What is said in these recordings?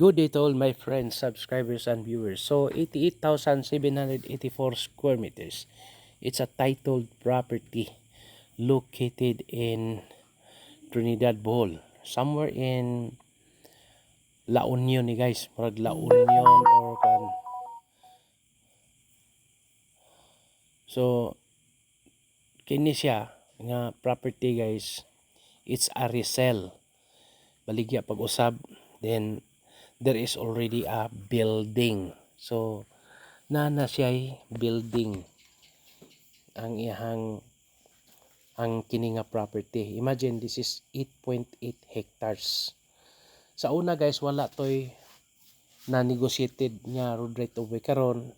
Good day to all my friends, subscribers, and viewers. So, 88,784 square meters. It's a titled property located in Trinidad, Bohol. Somewhere in La Union ni guys. Marag La Union or kan. So, kini siya nga property guys. It's a resell. Baligya pag-usab. Then, there is already a building. So, na siya building ang kini nga property. Imagine this is 8.8 hectares. Sa una guys wala toy na negotiated nga road right of way, karon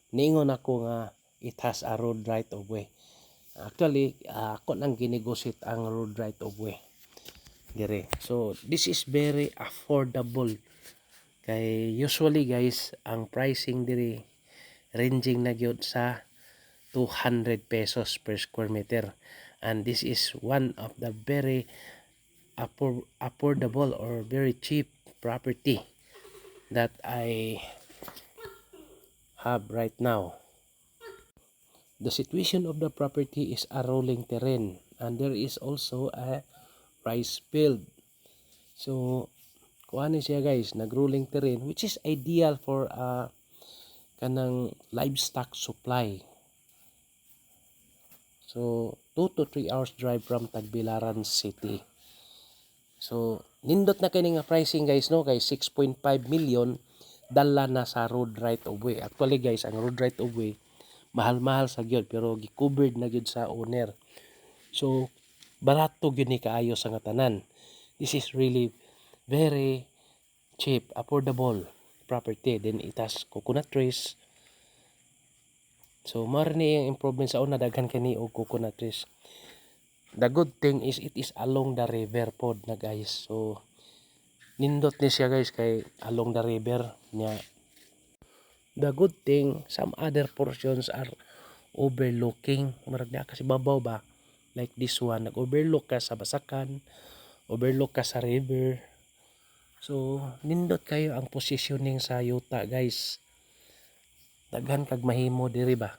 niingon ako nga it has a road right of way. Actually ako nang ginegotiate ang road right of way dire. So this is very affordable. Kay usually guys ang pricing dire ranging na gyud sa 200 pesos per square meter, and this is one of the very affordable or very cheap property that I have right now. The situation of the property is a rolling terrain, and there is also a rice field. So kuha ni siya guys, nag-rolling terrain, which is ideal for kanang livestock supply. So 2 to 3 hours drive from Tagbilaran City. So nindot na kini nga pricing guys, no, kay 6.5 million dala na sa road right of way. Actually guys, ang road right of way mahal-mahal sa gyud, pero gi-covered na gyud sa owner. So barato gyud ni kaayo sa nga tanan. This is really very cheap, affordable property. Then it has coconut trees. So mao ni ang improvement sa una, daghan kani og coconut trees. The good thing is it is along the river pod na guys. So nindot ni siya guys kay along the river nya. The good thing, some other portions are overlooking. Marag na kasi babaw ba? Like this one, nag-overlook ka sa Basakan, overlook ka sa river. So nindot kayo ang positioning sa yuta guys. Daghan kag mahimo diri ba?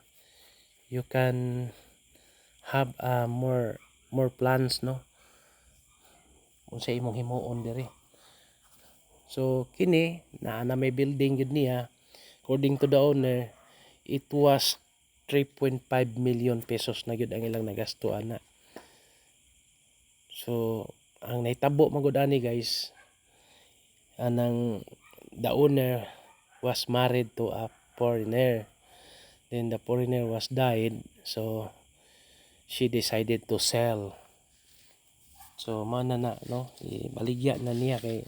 You can have more plans, no, unsa imong himuon diri. So kini na may building gid niya. According to the owner, it was 3.5 million pesos na gyud ang ilang nagasto ana. So ang naitabo magud ani guys, anang the owner was married to a foreigner. Then the foreigner was died, so she decided to sell. So mana na, no, ibaligya na niya kay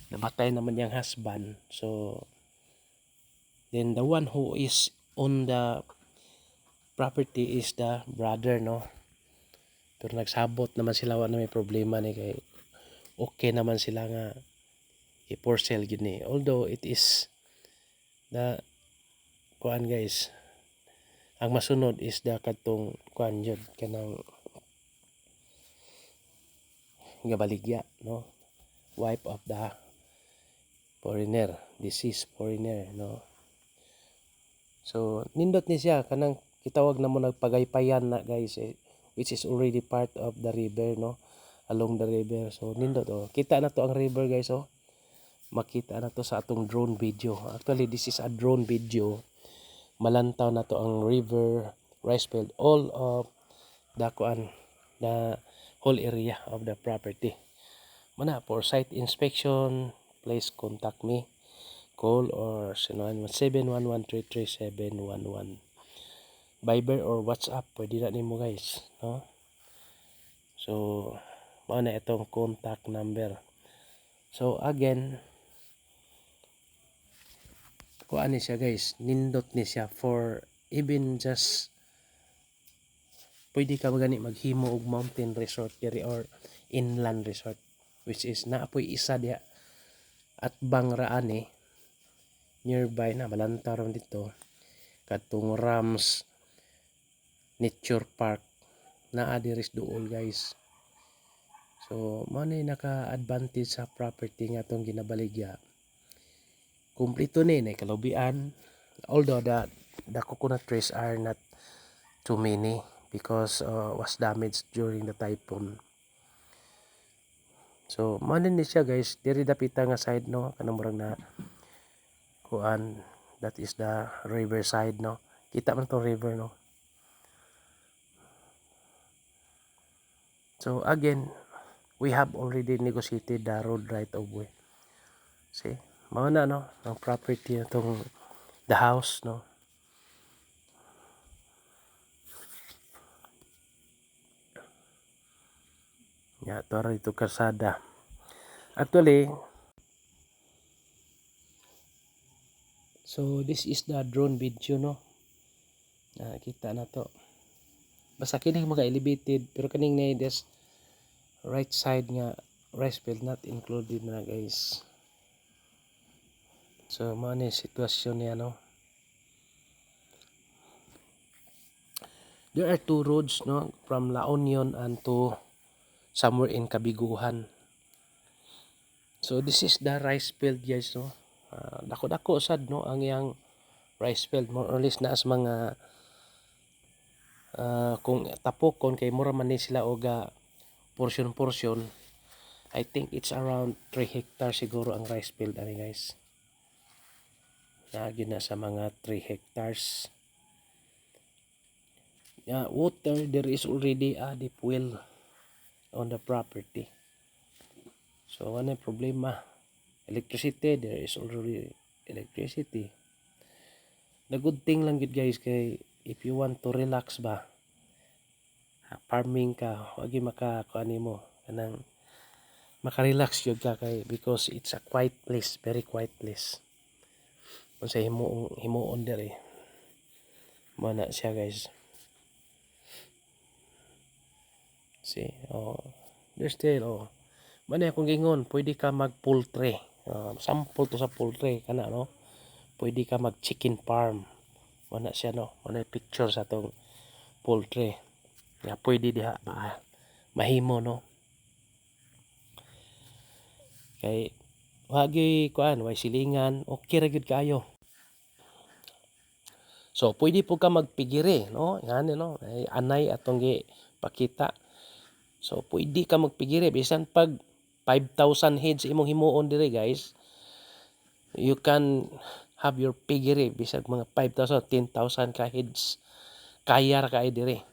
namatay naman yung husband. So then the one who is on the property is the brother, no. Pero nagsabot naman sila, wala may problema ni kay okay naman sila nga i-for sale gid ni. Although it is the kuan guys, ang masunod is the katong kuan jud kanang gabaligya, no, wife of the foreigner, deceased foreigner, no. So nindot ni siya kanang kitawag na mo nagpagaypayan na guys, which is already part of the river, no, along the river. So nindot, kita na to ang river guys, makita na to sa atong drone video. Actually this is a drone video. Malantaw na to ang river, rice field, all of the whole area of the property. Mana for site inspection, please contact me. Call or 0917-1133-711. Viber or WhatsApp, pwede na nimo guys, no? So mao na itong contact number. So again, kuan ni siya guys, nindot ni siya for even just pwede ka gani maghimo og mountain resort diri or inland resort, which is naapoy isa diha at Bangraan nearby na Malanta ron dito katong Rams Nature Park naa diris duol guys. So mao ni naka-advantage sa property nga tong ginabaligya. Kumplito ni na kalubian, although the coconut trees are not too many because was damaged during the typhoon. So manin ni siya guys, diri dapita nga side no, kanang murag na kuan, that is the river side no. Kita man tong river no. So again, we have already negotiated the road right of way. See, mao na no, ang property na tong the house no. Ya, to ra ito kalsada. Actually, so this is the drone video no. Kita na to. Basta kining mga elevated pero kaning na this right side nga rice field not included na guys. So mao ni sitwasyon niya no. There are two roads no from La Union and to somewhere in Kabiguhan. So this is the rice field guys no. Dako-dako sad no ang iyang rice field, more or less na as mga kung tapokon kay mura man ni sila og portion. I think it's around 3 hectares siguro ang rice field ani guys. Naagi na sa mga 3 hectares. Water, there is already a deep well on the property. So ano yung problema? Electricity, there is already electricity. The good thing lang gid guys kay if you want to relax ba, farming ka, wag makakuan mo kanang maka-relax yun ka kay because it's a quiet place, very quiet place. Kung sa himuon dere. Mana siya guys. See, there's still Mana akong gingon, pwede ka mag poultry. Sample to sa poultry kana no. Pwede ka mag chicken farm. Mana siya no. Mana picture sa tong poultry. Ya pwede diha mahimo no. Kay wagi kuan, way silingan, okay ra gyud kayo. So pwede po ka magpigiri no. Yan no. Anay atong gi pakita. So pwede ka magpigiri bisan pag 5,000 heads imong himuon dire guys. You can have your piggery bisag mga 5,000, 10,000 ka heads. Kaya ra kay dire.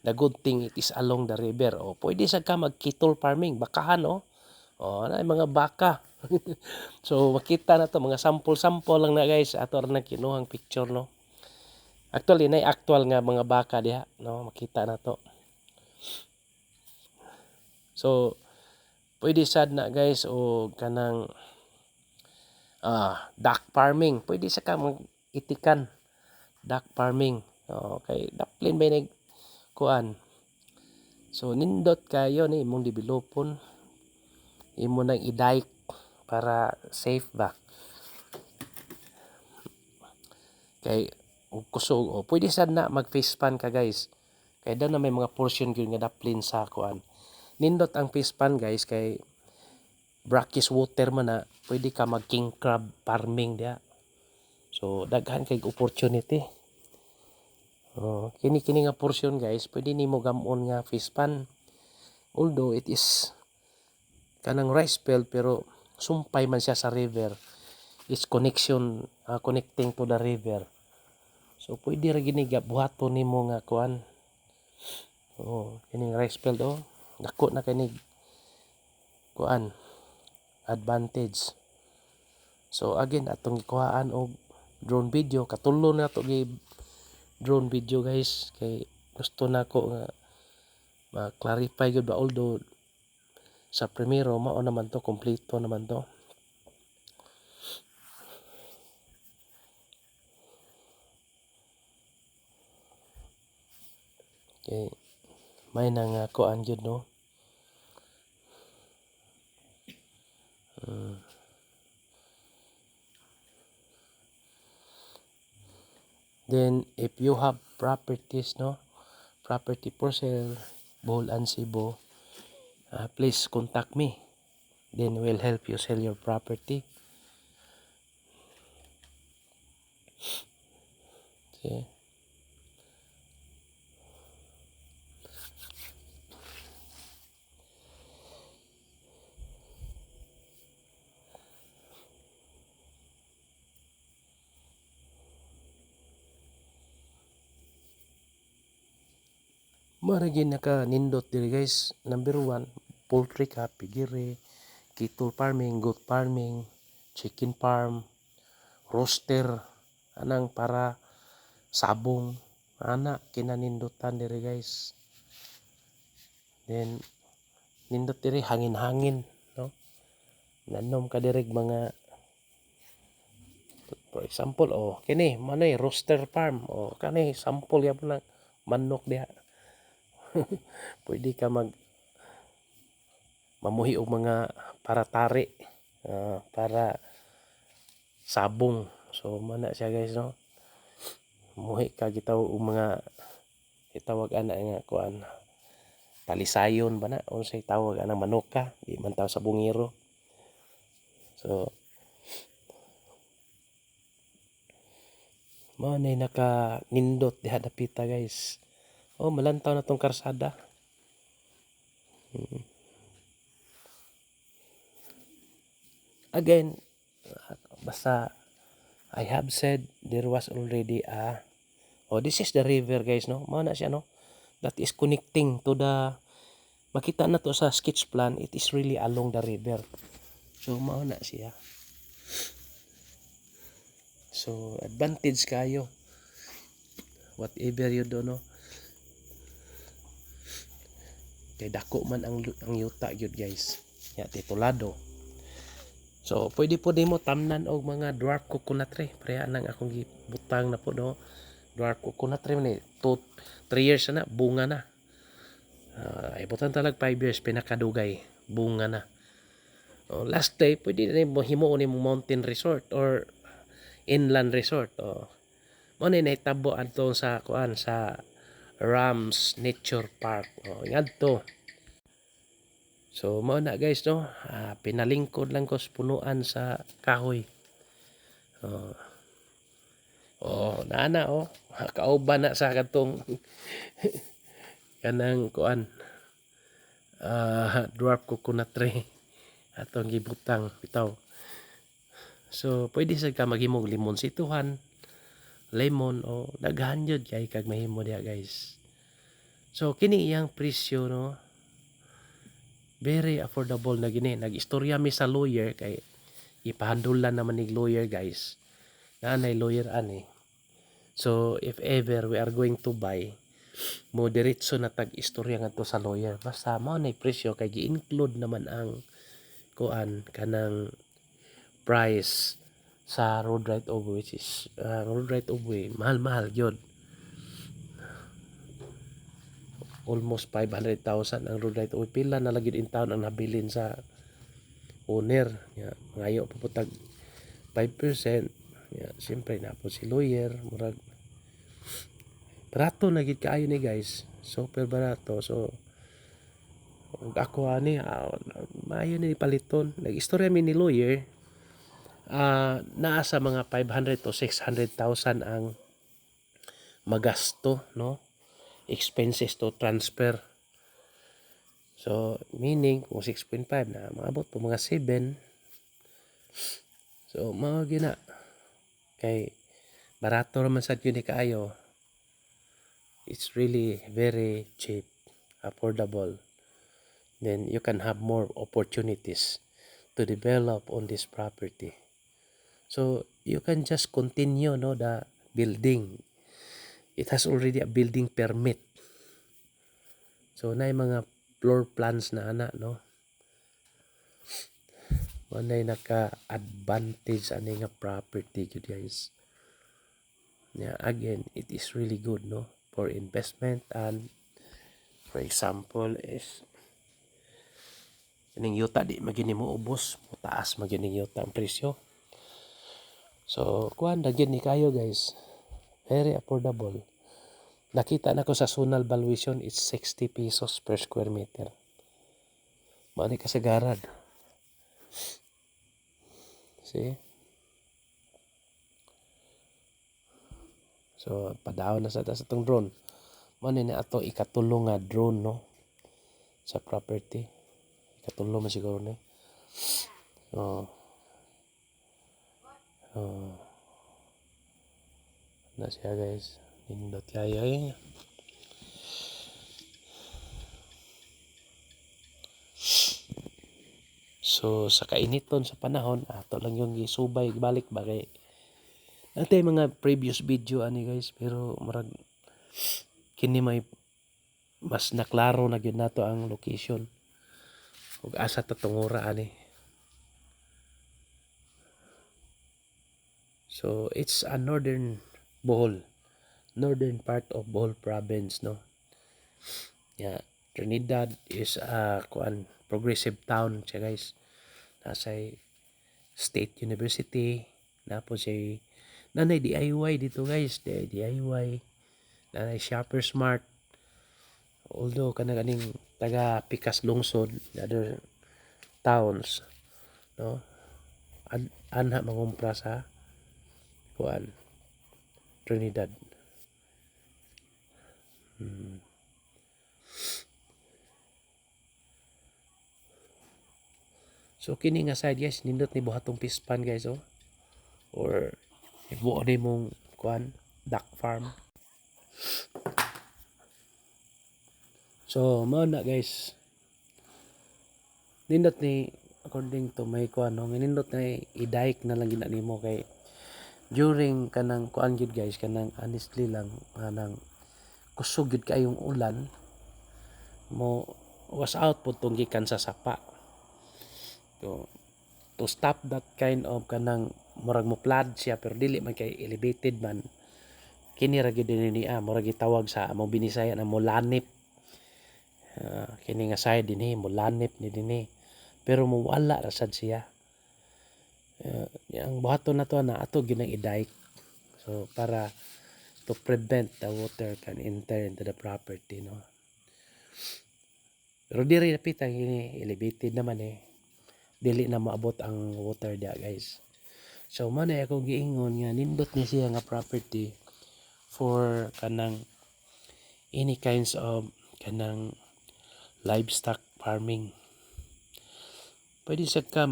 The good thing it is along the river. Pwede sa ka mag cattle farming, bakahan na mga baka. So makita na to mga sample lang na guys. Ato ra na kinuhang picture no. Actually na actual nga mga baka diha no, makita na to. So pwede sad na guys o kanang duck farming. Pwede sa ka mag-itikan duck farming. Okay, daplin ba nag kuan. So nindot kayo ni imong developon. Imo nang i-dike para safe ba. Kay kusog pwede sad na mag-fish pan ka guys. Kay daw na may mga portion gyud nga daplin sa kuan. Nindot ang fish pan guys kay brackish water man na pwede ka mag king crab farming dia. So daghan kay opportunity. Kini nga portion guys pwede nimo gamon nga fish pan. Although it is kanang rice field pero sumpay man siya sa river. It's connecting to the river. So pwede ra gini buhaton nimo nga kuan. Kining rice field dako na kini kuan advantage. So again atong gikuhaan og drone video, katulo na to gi drone video guys kay gusto nako nga ma-clarify gyud ba, although sa primero mao naman to, kompleto naman to. Okay, may nang kuan gyud no. Then if you have properties no, property for sale, Bohol and Cebu, please contact me. Then we'll help you sell your property. See? Maragi naka nindot diri guys. Number one, poultry ka, pigiri, cattle farming, goat farming, chicken farm, roaster, anang para sabong, ana kinanindutan diri guys. Then nindot diri hangin-hangin, no? Nanom ka diri mga, for example, kini manay roaster farm, kani sample ya lang manok diha. Pwede ka mamuhi og mga para tari, para sabong. So mana siya guys, no? Muhi ka gitaw og mga itawag ana nga kuan talisayon ba na unsay tawag ana manok ka di man taw sa bungiro. So mao nay naka nindot diha dapita guys. Malantaw na tong karsada. Again, basta I have said there was already this is the river guys, no? Mao na siya, no? That is connecting to the, makita na to sa sketch plan, it is really along the river. So mao na siya. So advantage kayo. Whatever you do, no? Kay dako man ang yuta gyud guys. Ya titulado. So pwede po mo tamnan og mga dwarf coconut tree. Pareha nang akong gibutang na po, no. Dwarf coconut tree ni 3 years na bunga na. Ibutan talag 5 years pinakadugay bunga na. Last day pwede na mo himo ni mountain resort or inland resort. Mo ni nahitabo adto sa kuan sa Rams Nature Park. Ngadto. So mao na guys, no. Pinalingkod lang ko sa punuan sa kahoy. Nana kauban na sa katong kanang kuan dwarf coconut tree atong gibutang bitaw. So pwede sad ka maghimog limon situhan, lemon o daghan jud kay kag mahimo diha guys. So kini iyang presyo, no, very affordable na gini. Nag-istorya mi sa lawyer kay ipahandulan naman nig lawyer guys. Nanay lawyer ani. So if ever we are going to buy, mo diretso na tag-istorya ngadto sa lawyer. Basta mao nay presyo kay gi-include naman ang kuan kanang price sa road right of way, which is road right of way mahal-mahal gyud. Almost 500,000 ang road right of way. Pila na lagi in town ang nabilin sa owner. Ngayo puputag 5%. Siyempre na po si lawyer. Murag barato na gid kaayo ni guys. Super barato. So ako ani maayo ni paliton. Nag-istorya mi ni lawyer. Naa sa mga 500 to 600,000 ang magasto, no? Expenses to transfer. So meaning kung 6.5 na maabot po mga 7. So mao gina kay barato naman sad yun ni kaayo. It's really very cheap, affordable. Then you can have more opportunities to develop on this property. So you can just continue, no, the building. It has already a building permit. So na mga floor plans na ana, no. Manay naka-advantage ani nga property gyud guys. Again, it is really good, no, for investment. And for example is kining yuta di magini mo ubos, taas magini yuta ang presyo. So kuan gyud ni kayo guys, very affordable. Nakita na ko sa Sunal valuation, it's 60 pesos per square meter. Mani kasagaran. See? So padayon na sa itong drone. Mo ni ato ikatulong nga drone no sa property. Ikatulong man siguro ni. Oh, oh, na siya guys. Nindot kaya eh. So sa kainiton sa panahon, ato lang yung gisubay balik ba kay natay mga previous video ani guys, pero murag kini may mas naklaro na gyud nato ang location ug asa ta tungura ani. So it's a northern part of Bohol province no. Yeah, Trinidad is a progressive town siya guys. Nasa State University, napos siya nanay DIY dito guys, DIY, nanay Shopper Smart. Although kaning taga Pikas Lungsod, other towns, no? Anha mangumpra sa kuan Trinidad. So kini nga side guys, nindot ni buhatong pispan guys oh. Or ibuo ni mong kuan duck farm. So mao na guys. Nindot ni according to my kuan no, nindot na i-dike na lang gina nimo kay during kanang kuan gyud guys, kanang honestly lang kanang kusog gyud kayong ulan mo was out po tong gikan sa sapa. To stop that kind of kanang murag mo flood siya pero dili man kay elevated man, kini ra gyud niya murag gitawag sa among Binisaya na mulanip. Kini nga side dinhi mulanip ni dinhi pero mawala ra sad siya. Ang buhaton nato na ato gyud nang i-dike so para to prevent the water can enter into the property no. Pero diri napita kini elevated naman dili na maabot ang water dia guys. So man akong giingon nga nindot ni siya nga property for kanang any kinds of kanang livestock farming. Pwede sad ka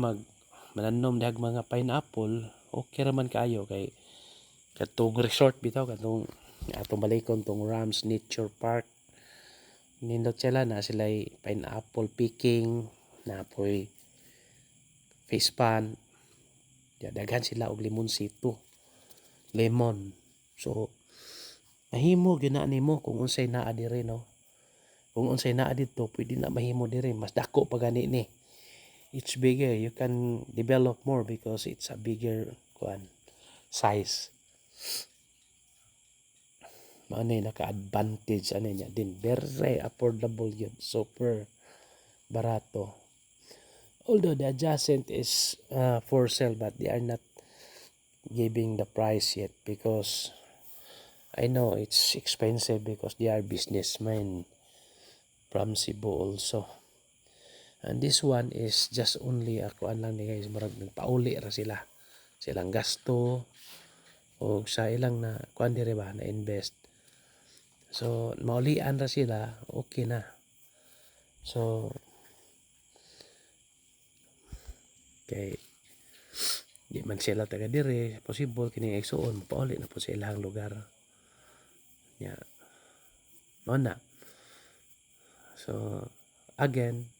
mananom dag mga pineapple, okay ra man kaayo kay katong resort bitaw katong atong balikon tong Rams Nature Park. Nindot sila na sila'y pineapple picking, napoy fish pan, daghan sila og limonsito, lemon. So mahimo gyud na nimo kung unsay naa diri no. Kung unsay naa dito pwede na mahimo diri, mas dako pa gani ni. It's bigger, you can develop more because it's a bigger size. Mao ni naka-advantage ano niya din, very affordable yun, super barato. Although the adjacent is for sale but they are not giving the price yet because I know it's expensive because they are businessmen from Cebu also. And this one is just only lang ni guys, marag nagpauli ra sila. Silang gasto o sa ilang na kuan dire ba na invest. So maulian ra sila, okay na. So kay di man sila taga dire, possible kini igsuon pauli na po sa ilang lugar. Yeah. Mao na. So again,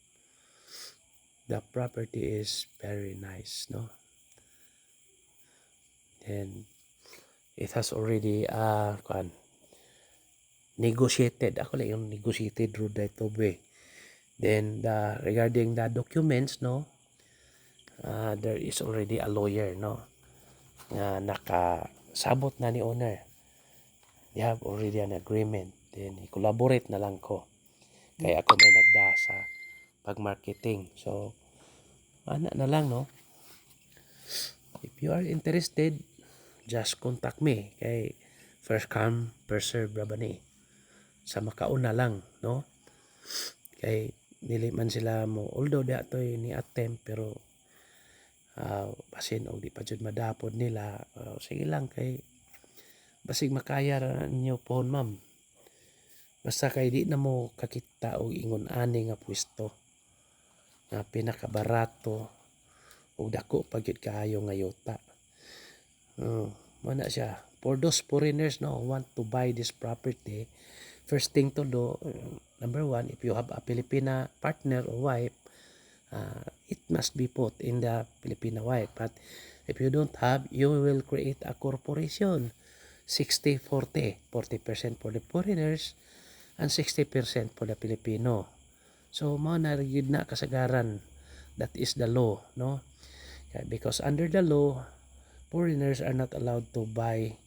the property is very nice, no? And it has already negotiated. Ako lang yung negotiated road dito be. Then regarding the documents, no, there is already a lawyer, no, nga nakasabot na ni owner. They have already an agreement. Then i-collaborate na lang ko. Kaya ako may nagda sa pag-marketing. So ana na lang no. If you are interested, just contact me. Kay first come, first serve ba ni? Sa makauna lang, no? Kay dili man sila mo, although datoy ni attempt pero basin og di pa jud madapod nila. Sige lang kay basig makaya ra ninyo pohon ma'am. Basta kay di na mo kakita og ingon ani nga pwesto nga pinakabarato ug dako pa gyud kaayo nga yuta. Mo na siya. For those foreigners no who want to buy this property, first thing to do, number one, if you have a Filipina partner or wife, it must be put in the Filipina wife. But if you don't have, you will create a corporation. 60-40. 40% for the foreigners and 60% for the Filipino. So, mao na gyud na kasagaran. That is the law, no? Because under the law, foreigners are not allowed to buy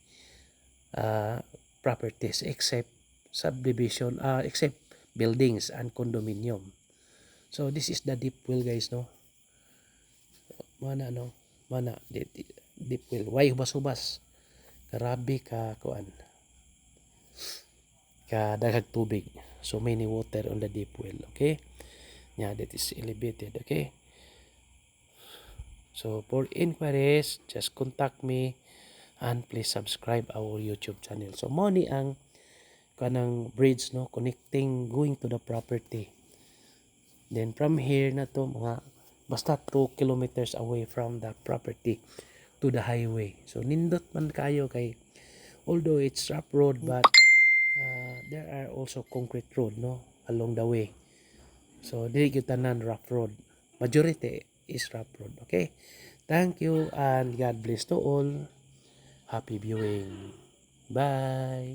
properties except subdivision, except buildings and condominium. So, this is the deep will, guys, no? Mana, no? Mana, deep will. Why hubas-hubas? Grabe ka, kuan. Kadagag tubig. So many water on the deep well, okay? Yeah, that is elevated, okay? So for inquiries, just contact me and please subscribe our YouTube channel. So mo ni ang kanang bridge no connecting going to the property. Then from here na to mga basta 2 kilometers away from the property to the highway. So nindot man kayo kay although it's rough road but there are also concrete road no along the way. So dili gyud tanan rough road. Majority is rough road. Okay? Thank you and God bless to all. Happy viewing. Bye.